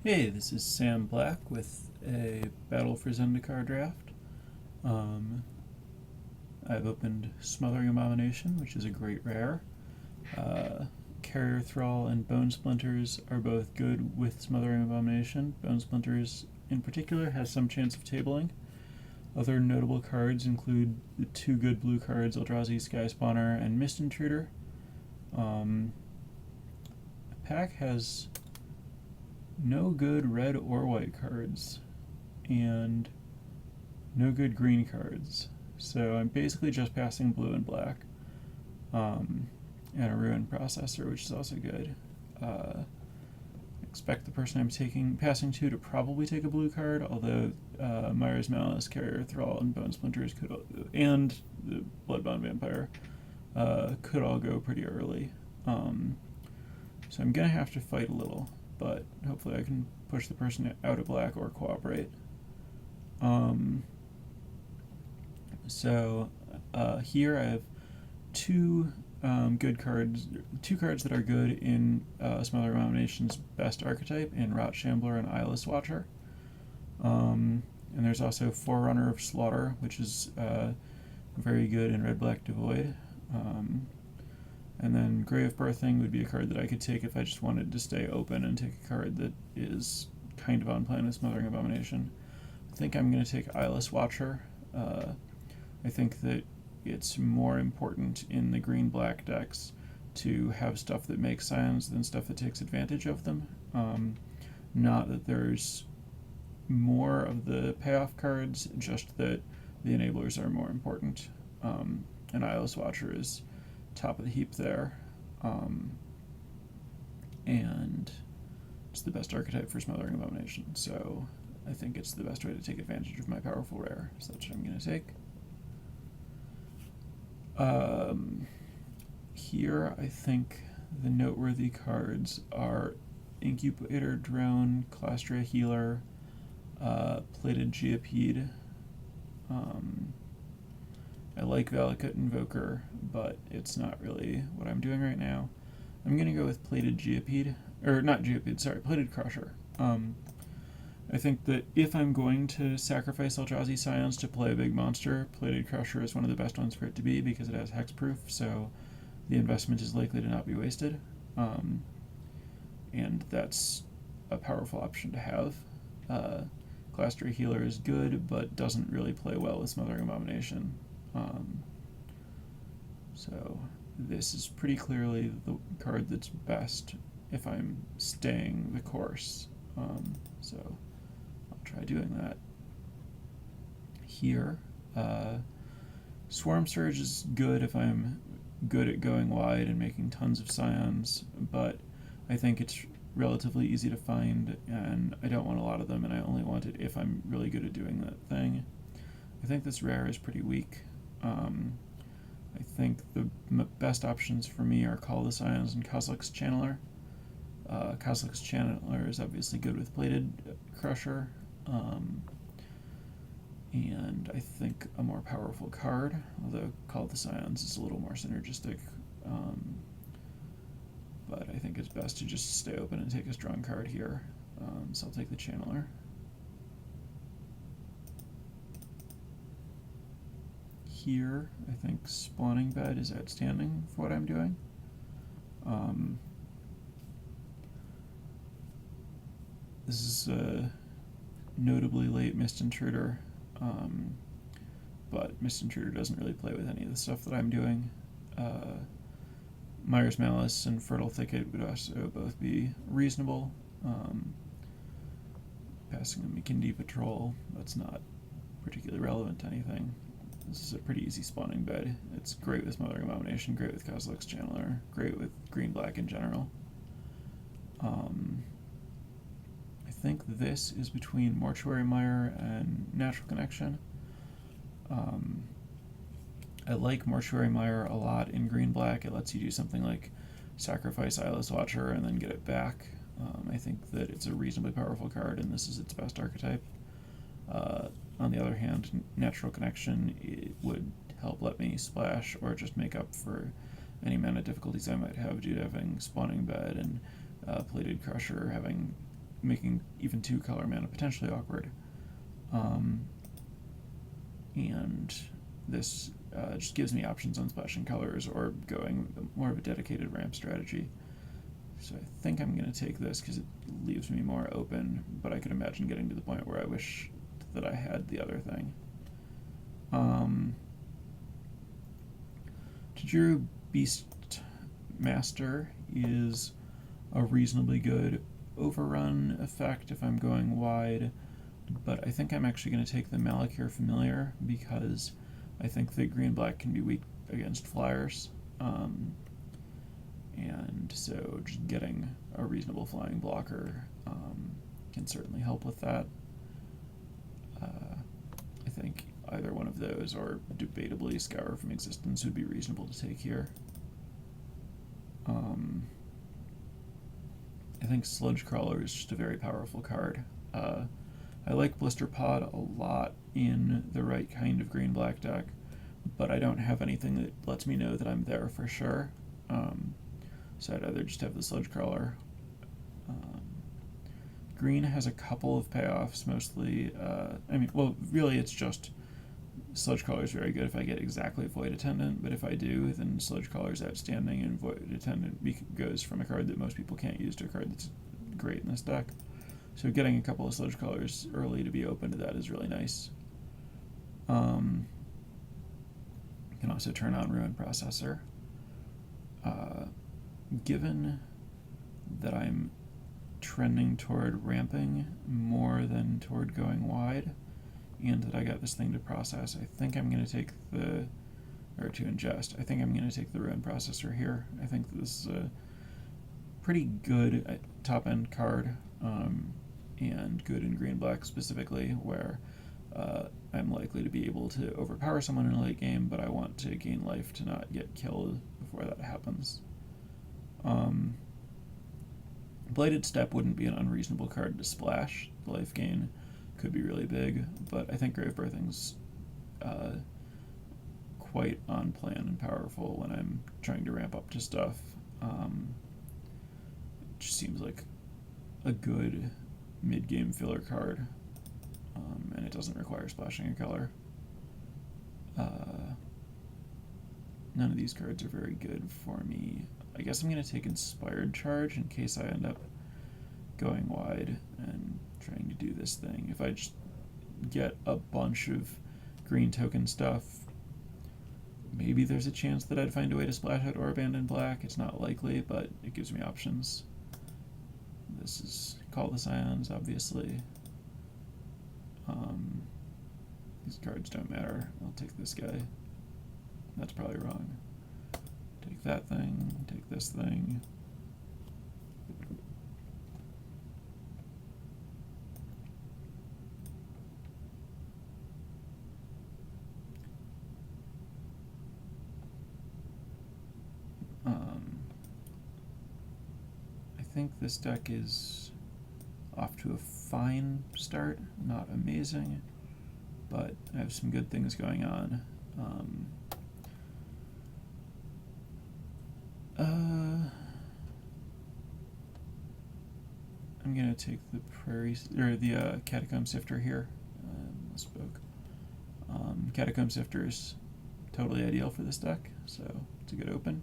Hey, this is Sam Black with a Battle for Zendikar draft. Um, I've opened Smothering Abomination, which is a great rare. Uh, Carrier Thrall and Bone Splinters are both good with Smothering Abomination. Bone Splinters, in particular, has some chance of tabling. Other notable cards include the two good blue cards, Eldrazi Sky Spawner and Mist Intruder. The pack has no good red or white cards, and no good green cards. So I'm basically just passing blue and black, and a Ruin Processor, which is also good. Expect the person I'm passing to probably take a blue card, although Myra's Malice, Carrier Thrall, and Bone Splinters and the Bloodbound Vampire could all go pretty early. So I'm gonna have to fight a little, but hopefully I can push the person out of black or cooperate. Here I have two good cards, two cards that are good in Smothering Abomination's best archetype in Rot Shambler and Eyeless Watcher. And there's also Forerunner of Slaughter, which is very good in Red Black Devoid. And then Grave Birthing would be a card that I could take if I just wanted to stay open and take a card that is kind of on plan with Smothering Abomination. I think I'm going to take Eyeless Watcher. I think that it's more important in the green-black decks to have stuff that makes scions than stuff that takes advantage of them. Not that there's more of the payoff cards, just that the enablers are more important. And Eyeless Watcher is top of the heap there. And it's the best archetype for Smothering Abomination, so I think it's the best way to take advantage of my powerful rare, so that's what I'm going to take. Here, I think the noteworthy cards are Incubator Drone, Claustria Healer, Plated Geopede. I like Valakut Invoker, but it's not really what I'm doing right now. I'm going to go with Plated Geopede, or not Geopede, sorry, Plated Crusher. I think that if I'm going to sacrifice Eldrazi Scions to play a big monster, Plated Crusher is one of the best ones for it to be because it has hexproof, so the investment is likely to not be wasted. And that's a powerful option to have. Claustria Healer is good, but doesn't really play well with Smothering Abomination. So this is pretty clearly the card that's best if I'm staying the course. So I'll try doing that. Here, Swarm Surge is good if I'm good at going wide and making tons of scions, but I think it's relatively easy to find, and I don't want a lot of them, and I only want it if I'm really good at doing that thing. I think this rare is pretty weak. I think the best options for me are Call the Scions and Kozilek's Channeler. Kozilek's Channeler is obviously good with Plated Crusher, and I think a more powerful card, although Call the Scions is a little more synergistic, but I think it's best to just stay open and take a strong card here, so I'll take the Channeler. Here, I think Spawning Bed is outstanding for what I'm doing. This is a notably late Mist Intruder, but Mist Intruder doesn't really play with any of the stuff that I'm doing. Myra's Malice and Fertile Thicket would also both be reasonable. Passing a Mikindi Patrol, that's not particularly relevant to anything. This is a pretty easy Spawning Bed. It's great with Smothering Abomination, great with Kozilek's Channeler, great with green-black in general. I think this is between Mortuary Mire and Natural Connection. I like Mortuary Mire a lot in green-black. It lets you do something like sacrifice Eyeless Watcher and then get it back. I think that it's a reasonably powerful card, and this is its best archetype. On the other hand, Natural Connection, it would help let me splash or just make up for any mana difficulties I might have due to having Spawning Bed and Plated Crusher having making even 2 color mana potentially awkward. And this just gives me options on splashing colors or going more of a dedicated ramp strategy. So I think I'm going to take this because it leaves me more open, but I could imagine getting to the point where I wish that I had the other thing. Tajuru Beastmaster is a reasonably good overrun effect if I'm going wide, but I think I'm actually going to take the Malakir Familiar because I think that green-black can be weak against flyers, and so just getting a reasonable flying blocker can certainly help with that. I think either one of those, or debatably Scour from Existence, would be reasonable to take here. I think Sludge Crawler is just a very powerful card. I like Blister Pod a lot in the right kind of green-black deck, but I don't have anything that lets me know that I'm there for sure. So I'd either just have the Sludge Crawler. Green has a couple of payoffs, mostly. Really it's just Sludge Crawler is very good if I get exactly Void Attendant, but if I do, then Sludge Crawler is outstanding, and Void Attendant goes from a card that most people can't use to a card that's great in this deck. So getting a couple of Sludge Crawlers early to be open to that is really nice. You can also turn on Ruin Processor. Given that I'm trending toward ramping more than toward going wide, and that I got this thing to process, I think I'm going to take to ingest. I think I'm going to take the Ruin Processor here. I think this is a pretty good top-end card, and good in green-black specifically, where I'm likely to be able to overpower someone in a late game, but I want to gain life to not get killed before that happens. Bladed Step wouldn't be an unreasonable card to splash. The life gain could be really big, but I think Grave Birthing's quite on plan and powerful when I'm trying to ramp up to stuff. It just seems like a good mid-game filler card, and it doesn't require splashing a color. None of these cards are very good for me. I guess I'm going to take Inspired Charge in case I end up going wide and trying to do this thing. If I just get a bunch of green token stuff, maybe there's a chance that I'd find a way to splash out or Abandon Black. It's not likely, but it gives me options. This is Call the Scions, obviously. These cards don't matter. I'll take this guy. That's probably wrong. Take that thing, take this thing. I think this deck is off to a fine start, not amazing, but I have some good things going on. I'm gonna take the Catacomb Sifter here. Misspoke. Catacomb Sifter is totally ideal for this deck, so it's a good open.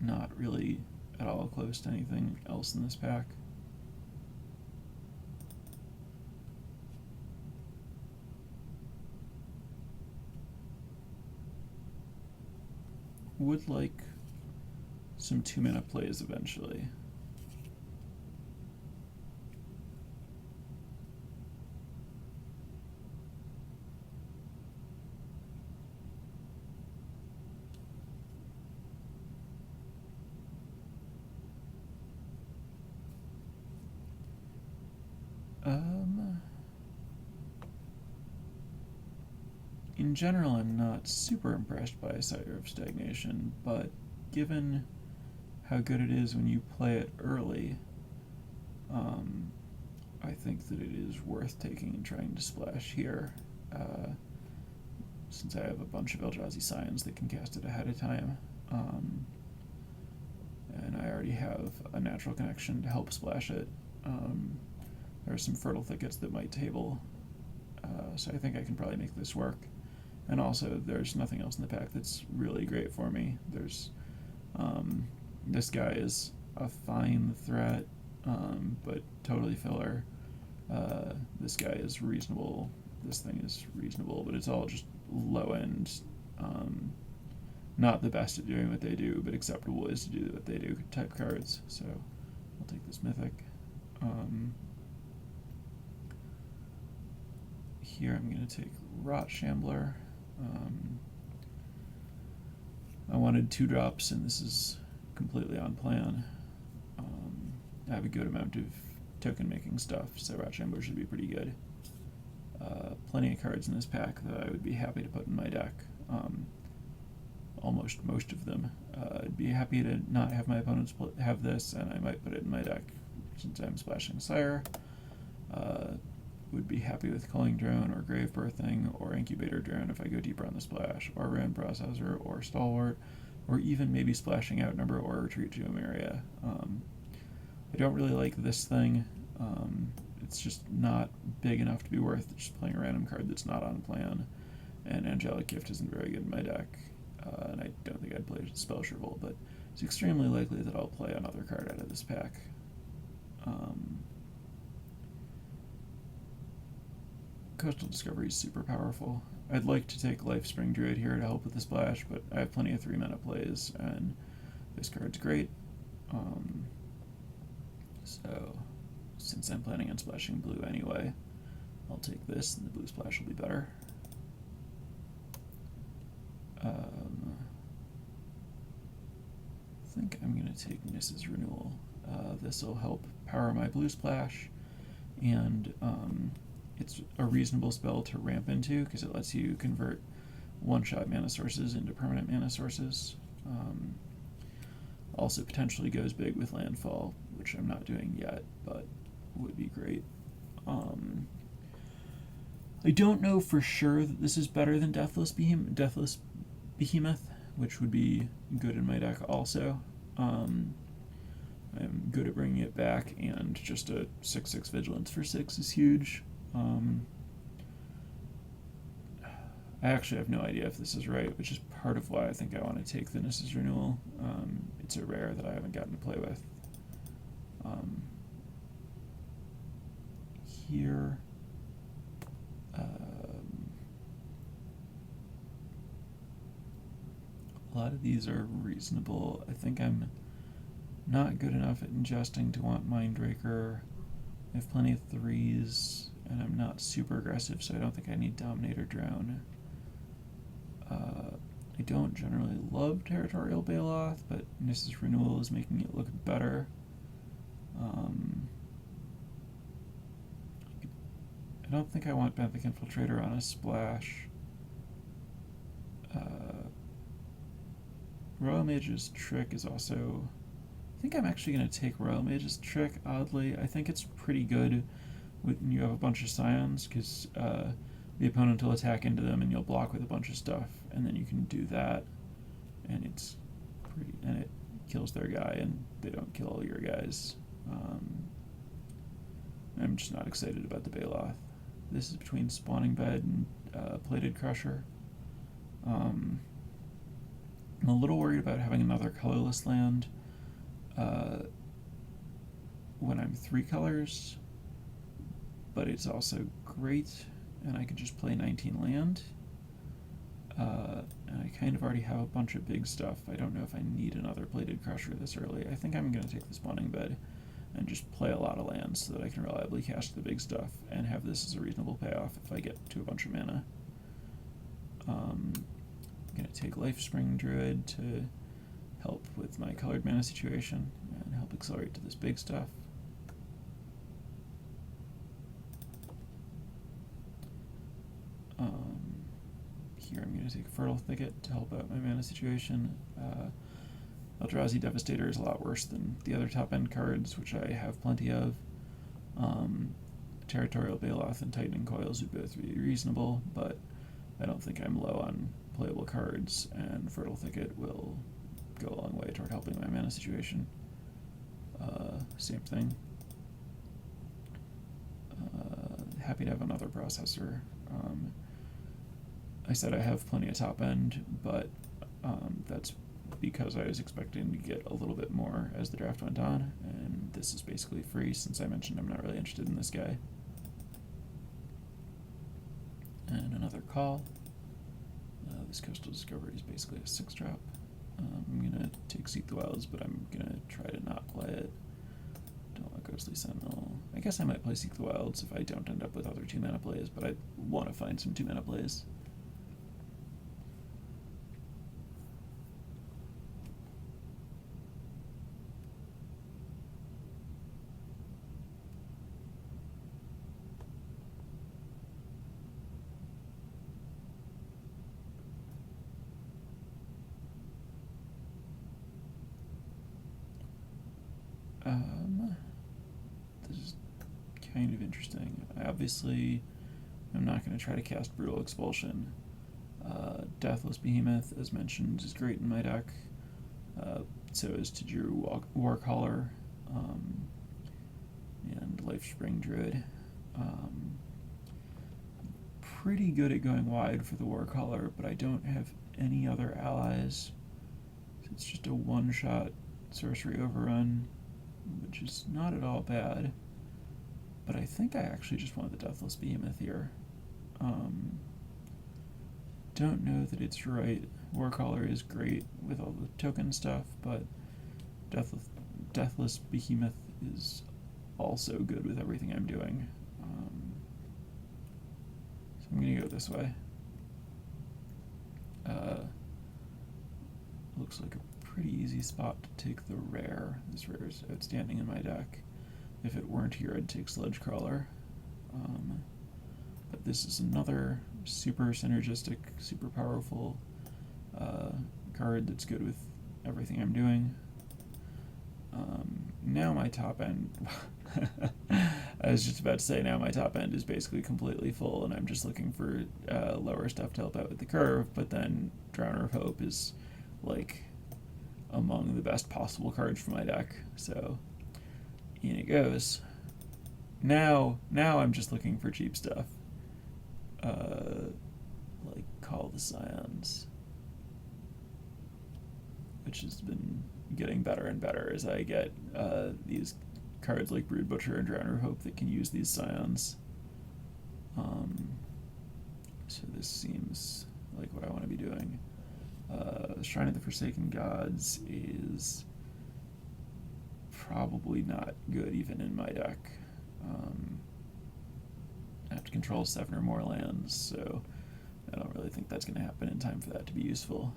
Not really at all close to anything else in this pack. Would like some 2-mana plays eventually. In general, I'm not super impressed by Sire of Stagnation, but given how good it is when you play it early, I think that it is worth taking and trying to splash here, since I have a bunch of Eldrazi Scions that can cast it ahead of time. and I already have a natural connection to help splash it. There are some fertile thickets that might table, so I think I can probably make this work. And also, there's nothing else in the pack that's really great for me. There's this guy is a fine threat, but totally filler. This guy is reasonable. This thing is reasonable, but it's all just low end. Not the best at doing what they do, but acceptable ways to do what they do type cards. So I'll take this mythic. Here I'm going to take Rot Shambler. I wanted 2 drops, and this is completely on plan. I have a good amount of token making stuff, so Rot Shambler should be pretty good. Plenty of cards in this pack that I would be happy to put in my deck. Almost most of them. I'd be happy to not have my opponents have this, and I might put it in my deck since I'm splashing Sire. Would be happy with Culling Drone or Grave Birthing or Incubator Drone if I go deeper on the splash, or Ruin Processor or Stalwart, or even maybe splashing Outnumber or Retreat to Emeria. I don't really like this thing. It's just not big enough to be worth just playing a random card that's not on plan, and Angelic Gift isn't very good in my deck, and I don't think I'd play Spell Shrivel, but it's extremely likely that I'll play another card out of this pack. Coastal Discovery is super powerful. I'd like to take Lifespring Druid here to help with the splash, but I have plenty of 3-mana plays, and this card's great. So, since I'm planning on splashing blue anyway, I'll take this, and the blue splash will be better. I think I'm going to take Niss's Renewal. This will help power my blue splash, and it's a reasonable spell to ramp into because it lets you convert one-shot mana sources into permanent mana sources. Also potentially goes big with landfall, which I'm not doing yet, but would be great. I don't know for sure that this is better than Deathless Behemoth, which would be good in my deck also. I'm good at bringing it back, and just a 6/6 Vigilance for 6 is huge. I actually have no idea if this is right, which is part of why I think I want to take the Niss's Renewal. It's a rare that I haven't gotten to play with. Here, a lot of these are reasonable. I think I'm not good enough at ingesting to want Mindbreaker. I have plenty of 3s, and I'm not super aggressive, so I don't think I need Dominate or Drone. I don't generally love Territorial Bailoff, but Niss's Renewal is making it look better. I don't think I want Benthic Infiltrator on a splash. Royal Mage's Trick is also... I think I'm actually going to take Royal Mage's Trick, oddly. I think it's pretty good when you have a bunch of Scions, because the opponent will attack into them and you'll block with a bunch of stuff, and then you can do that, and it's pretty... and it kills their guy, and they don't kill all your guys. I'm just not excited about the Bailoff. This is between Spawning Bed and Plated Crusher. I'm a little worried about having another colorless land when I'm 3 colors, but it's also great, and I could just play 19 land. And I kind of already have a bunch of big stuff. I don't know if I need another Plated Crusher this early. I think I'm going to take the Spawning Bed and just play a lot of lands so that I can reliably cast the big stuff and have this as a reasonable payoff if I get to a bunch of mana. I'm going to take Lifespring Druid to help with my colored mana situation and help accelerate to this big stuff. Here I'm going to take Fertile Thicket to help out my mana situation. Eldrazi Devastator is a lot worse than the other top-end cards, which I have plenty of. Territorial Bailoff and Tightening Coils would both be reasonable, but I don't think I'm low on playable cards, and Fertile Thicket will go a long way toward helping my mana situation. Same thing. Happy to have another processor. I said I have plenty of top end, but that's because I was expecting to get a little bit more as the draft went on, and this is basically free since I mentioned I'm not really interested in this guy. And another call. This Coastal Discovery is basically a 6-drop. I'm going to take Seek the Wilds, but I'm going to try to not play it. Don't want Ghostly Sentinel. I guess I might play Seek the Wilds if I don't end up with other 2-mana plays, but I want to find some 2-mana plays. This is kind of interesting. I obviously am not going to try to cast Brutal Expulsion. Deathless Behemoth, as mentioned, is great in my deck. So is Tajuru Warcaller and Lifespring Druid. Pretty good at going wide for the Warcaller, but I don't have any other allies. So it's just a one-shot sorcery overrun, which is not at all bad, but I think I actually just want the Deathless Behemoth here. Don't know that it's right. Warcaller is great with all the token stuff, but Deathless Behemoth is also good with everything I'm doing. So I'm going to go this way. Looks like a pretty easy spot to take the rare. This rare is outstanding in my deck. If it weren't here, I'd take Sledgecrawler. But this is another super synergistic, super powerful card that's good with everything I'm doing. Now my top end, I was just about to say now my top end is basically completely full and I'm just looking for lower stuff to help out with the curve, but then Drowner of Hope is like among the best possible cards for my deck, so in it goes. Now I'm just looking for cheap stuff. Like Call the Scions, which has been getting better and better as I get these cards like Brood Butcher and Drowner of Hope that can use these Scions. So this seems like what I want to be doing. Shrine of the Forsaken Gods is probably not good even in my deck. I have to control 7 or more lands, so I don't really think that's going to happen in time for that to be useful.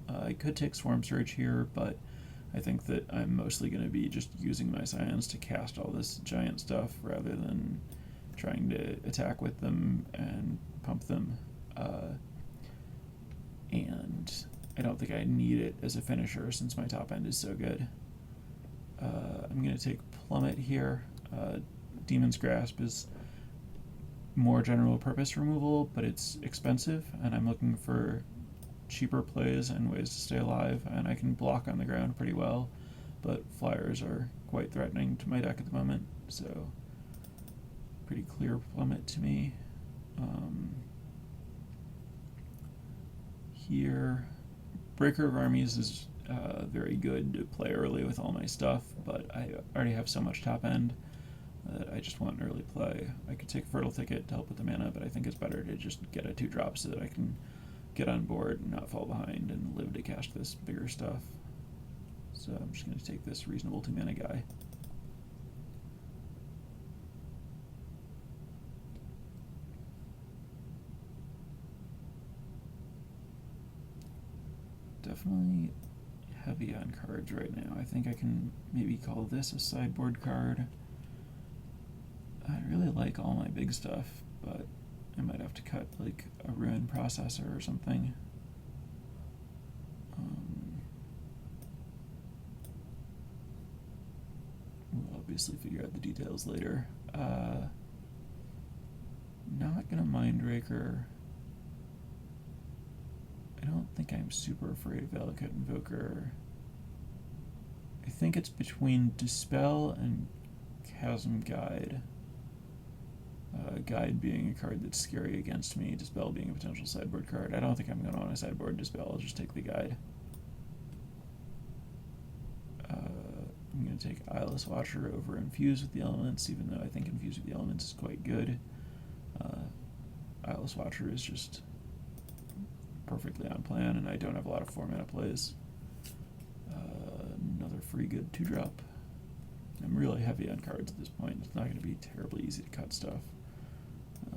I could take Swarm Surge here, but I think that I'm mostly going to be just using my Scions to cast all this giant stuff rather than trying to attack with them and pump them. And I don't think I need it as a finisher since my top end is so good. I'm going to take Plummet here. Demon's Grasp is more general purpose removal, but it's expensive, and I'm looking for cheaper plays and ways to stay alive, and I can block on the ground pretty well, but flyers are quite threatening to my deck at the moment, so pretty clear Plummet to me. Here, Breaker of Armies is very good to play early with all my stuff, but I already have so much top end that I just want an early play. I could take Fertile Thicket to help with the mana, but I think it's better to just get a 2-drop so that I can get on board and not fall behind and live to cast this bigger stuff. So I'm just going to take this reasonable 2-mana guy. Definitely heavy on cards right now. I think I can maybe call this a sideboard card. I really like all my big stuff, but I might have to cut like a Ruin Processor or something. We'll obviously figure out the details later. Not gonna Mindraker. I don't think I'm super afraid of Valakut Invoker. I think it's between Dispel and Chasm Guide. Guide being a card that's scary against me, Dispel being a potential sideboard card. I don't think I'm going to want to sideboard Dispel, I'll just take the Guide. I'm going to take Eyeless Watcher over Infuse with the Elements, even though I think Infuse with the Elements is quite good. Eyeless Watcher is just perfectly on plan, and I don't have a lot of 4-mana plays. Another free good 2-drop. I'm really heavy on cards at this point. It's not going to be terribly easy to cut stuff.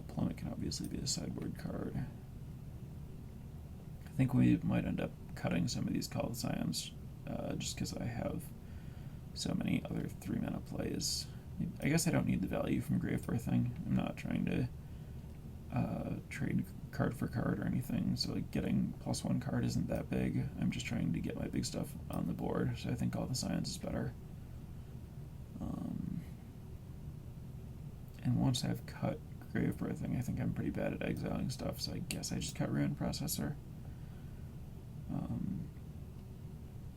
Plummet can obviously be a sideboard card. I think we might end up cutting some of these Call the Scions, just because I have so many other 3-mana plays. I guess I don't need the value from Grave Birthing. I'm not trying to trade card for card or anything, so like getting +1 card isn't that big. I'm just trying to get my big stuff on the board, so I think Call the Scions is better. And once I've cut Grave Birthing, I think I'm pretty bad at exiling stuff, so I guess I just cut Ruin Processor.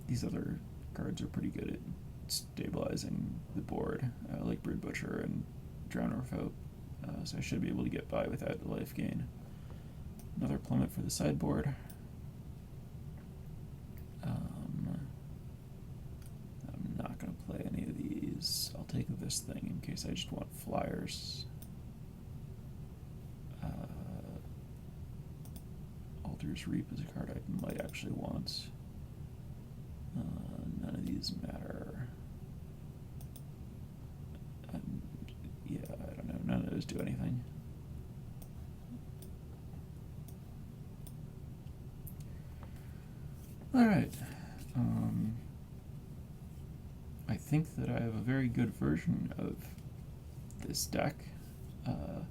These other cards are pretty good at stabilizing the board, like Brood Butcher and Drowner of Hope, so I should be able to get by without the life gain. Another Plummet for the sideboard. I'm not going to play any of these. I'll take this thing in case I just want flyers. Altar's Reap is a card I might actually want. None of these matter. Yeah, I don't know. None of those do anything. Alright. I think that I have a very good version of this deck. I'm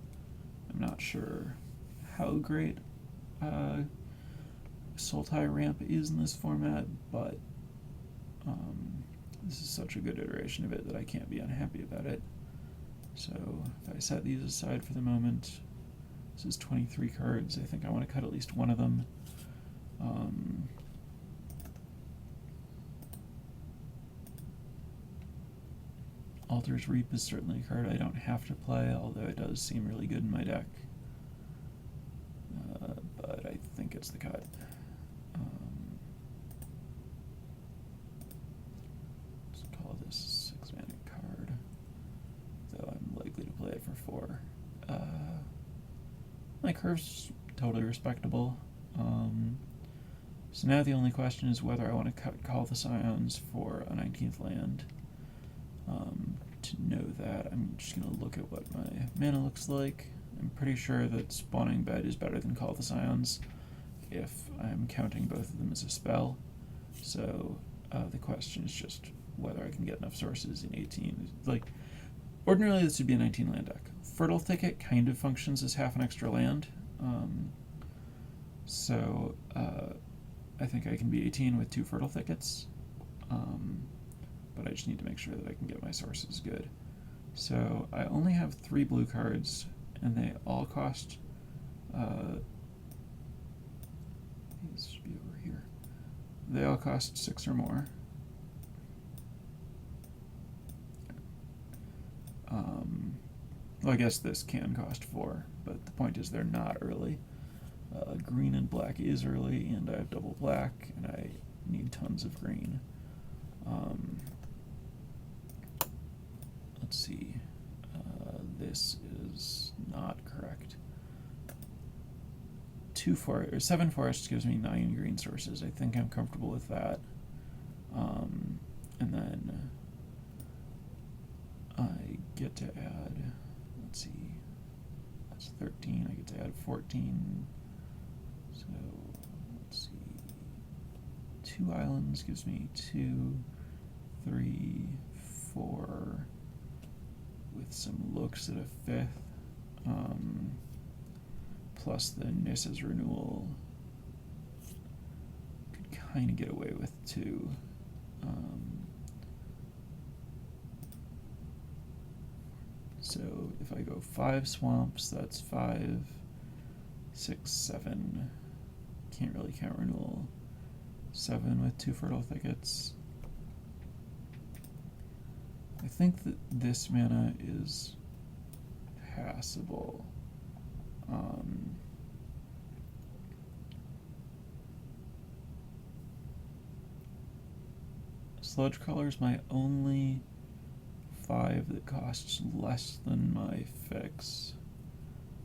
not sure how great Sultai Ramp is in this format, but this is such a good iteration of it that I can't be unhappy about it. So if I set these aside for the moment, this is 23 cards. I think I want to cut at least one of them. Altar's Reap is certainly a card I don't have to play, although it does seem really good in my deck. But I think it's the cut. Let's call this a 6-mana card, though I'm likely to play it for 4. My curve's totally respectable. So now the only question is whether I want to Call the Scions for a 19th land. To know that, I'm just going to look at what my mana looks like. I'm pretty sure that Spawning Bed is better than Call the Scions if I'm counting both of them as a spell. So the question is just whether I can get enough sources in 18. Like, ordinarily this would be a 19 land deck. Fertile Thicket kind of functions as half an extra land. So I think I can be 18 with 2 Fertile Thickets. But I just need to make sure that I can get my sources good. So I only have 3 blue cards, and they all cost, this should be over here. They all cost 6 or more. Well, I guess this can cost 4, but the point is they're not early. Green and black is early, and I have double black, and I need tons of green. Let's see. This is not correct. 7 forests gives me 9 green sources. I think I'm comfortable with that. And then I get to add, let's see, that's 13. I get to add 14. So let's see. 2 islands gives me 2, 3, 4. With some looks at a 5th, plus the Nissa's Renewal, could kind of get away with 2. So if I go 5 swamps, that's 5, 6, 7. Can't really count Renewal. 7 with 2 Fertile Thickets. I think that this mana is passable. Sludge Color is my only 5 that costs less than my fix.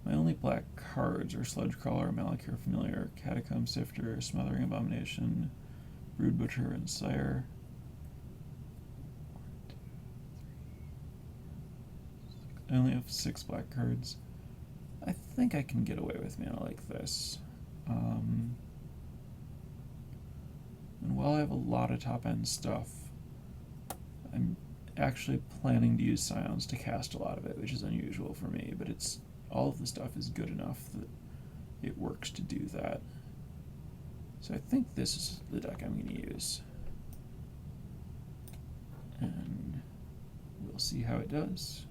My only black cards are Sludge Crawler, Malakir Familiar, Catacomb Sifter, Smothering Abomination, Brood Butcher, and Sire. I only have 6 black cards. I think I can get away with mana like this. And while I have a lot of top-end stuff, I'm actually planning to use Scions to cast a lot of it, which is unusual for me, but all of the stuff is good enough that it works to do that. So I think this is the deck I'm going to use. And we'll see how it does.